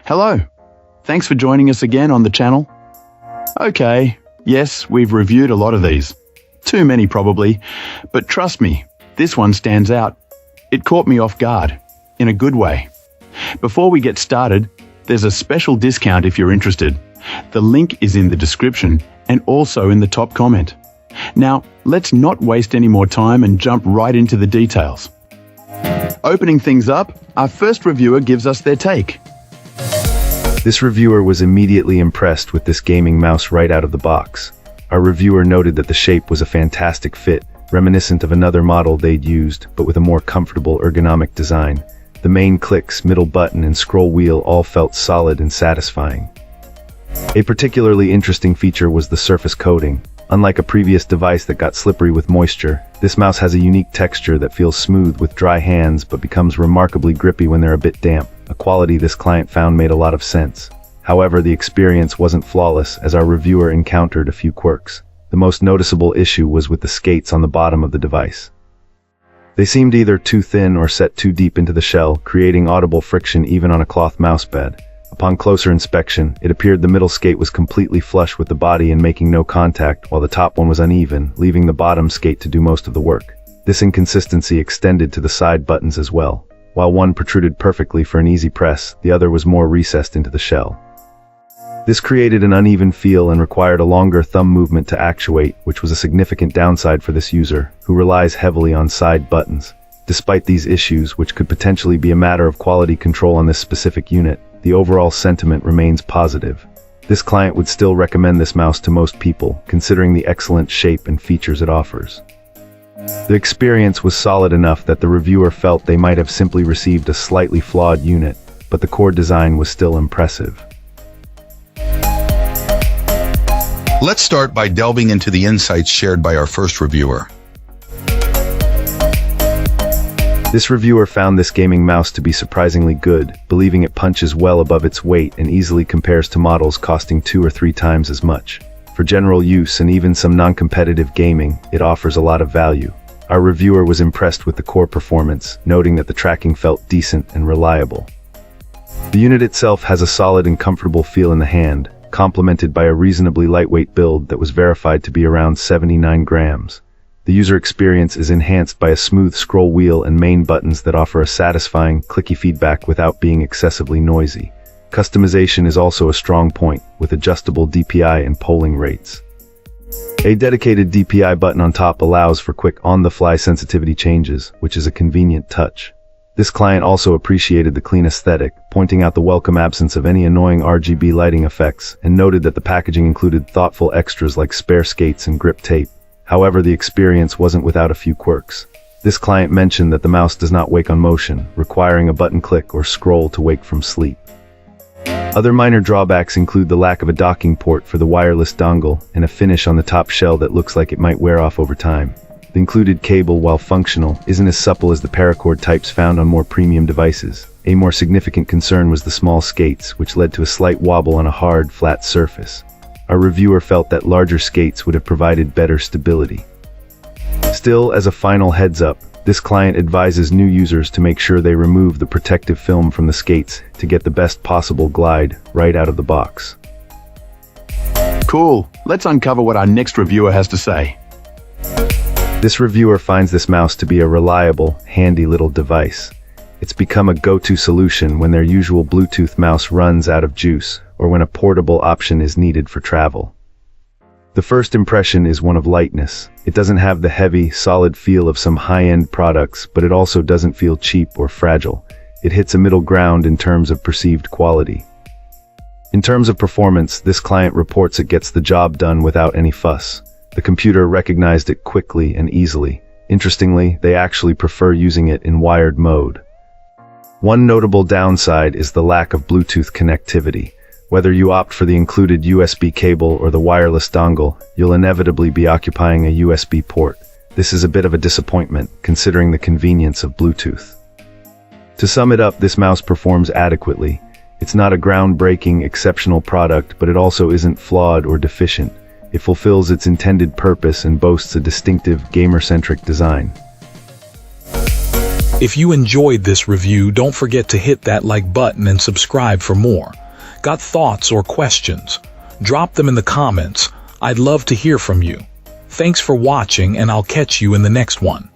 Hello. Thanks for joining us again on the channel. Okay, yes, we've reviewed a lot of these. Too many probably, but trust me, this one stands out. It caught me off guard, in a good way. Before we get started, there's a special discount if you're interested. The link is in the description and also in the top comment. Now, let's not waste any more time and jump right into the details. Opening things up, our first reviewer gives us their take. This reviewer was immediately impressed with this gaming mouse right out of the box. Our reviewer noted that the shape was a fantastic fit, reminiscent of another model they'd used, but with a more comfortable ergonomic design. The main clicks, middle button, and scroll wheel all felt solid and satisfying. A particularly interesting feature was the surface coating. Unlike a previous device that got slippery with moisture, this mouse has a unique texture that feels smooth with dry hands but becomes remarkably grippy when they're a bit damp, a quality this client found made a lot of sense. However, the experience wasn't flawless, as our reviewer encountered a few quirks. The most noticeable issue was with the skates on the bottom of the device. They seemed either too thin or set too deep into the shell, creating audible friction even on a cloth mouse bed. Upon closer inspection, it appeared the middle skate was completely flush with the body and making no contact, while the top one was uneven, leaving the bottom skate to do most of the work. This inconsistency extended to the side buttons as well. While one protruded perfectly for an easy press, the other was more recessed into the shell. This created an uneven feel and required a longer thumb movement to actuate, which was a significant downside for this user, who relies heavily on side buttons. Despite these issues, which could potentially be a matter of quality control on this specific unit, the overall sentiment remains positive. This client would still recommend this mouse to most people, considering the excellent shape and features it offers. The experience was solid enough that the reviewer felt they might have simply received a slightly flawed unit, but the core design was still impressive. Let's start by delving into the insights shared by our first reviewer. This reviewer found this gaming mouse to be surprisingly good, believing it punches well above its weight and easily compares to models costing 2 or 3 times as much. For general use and even some non-competitive gaming, it offers a lot of value. Our reviewer was impressed with the core performance, noting that the tracking felt decent and reliable. The unit itself has a solid and comfortable feel in the hand, complemented by a reasonably lightweight build that was verified to be around 79 grams. The user experience is enhanced by a smooth scroll wheel and main buttons that offer a satisfying, clicky feedback without being excessively noisy. Customization is also a strong point, with adjustable DPI and polling rates. A dedicated DPI button on top allows for quick on-the-fly sensitivity changes, which is a convenient touch. This client also appreciated the clean aesthetic, pointing out the welcome absence of any annoying RGB lighting effects, and noted that the packaging included thoughtful extras like spare skates and grip tape. However, the experience wasn't without a few quirks. This client mentioned that the mouse does not wake on motion, requiring a button click or scroll to wake from sleep. Other minor drawbacks include the lack of a docking port for the wireless dongle and a finish on the top shell that looks like it might wear off over time. The included cable, while functional, isn't as supple as the paracord types found on more premium devices. A more significant concern was the small skates, which led to a slight wobble on a hard, flat surface. Our reviewer felt that larger skates would have provided better stability. Still, as a final heads up, this client advises new users to make sure they remove the protective film from the skates to get the best possible glide right out of the box. Cool. Let's uncover what our next reviewer has to say. This reviewer finds this mouse to be a reliable, handy little device. It's become a go-to solution when their usual Bluetooth mouse runs out of juice, or when a portable option is needed for travel. The first impression is one of lightness. It doesn't have the heavy, solid feel of some high-end products, but it also doesn't feel cheap or fragile. It hits a middle ground in terms of perceived quality. In terms of performance, this client reports it gets the job done without any fuss. The computer recognized it quickly and easily. Interestingly, they actually prefer using it in wired mode. One notable downside is the lack of Bluetooth connectivity. Whether you opt for the included USB cable or the wireless dongle, you'll inevitably be occupying a USB port. This is a bit of a disappointment, considering the convenience of Bluetooth. To sum it up, this mouse performs adequately. It's not a groundbreaking, exceptional product, but it also isn't flawed or deficient. It fulfills its intended purpose and boasts a distinctive, gamer-centric design. If you enjoyed this review, don't forget to hit that like button and subscribe for more. Got thoughts or questions? Drop them in the comments. I'd love to hear from you. Thanks for watching, and I'll catch you in the next one.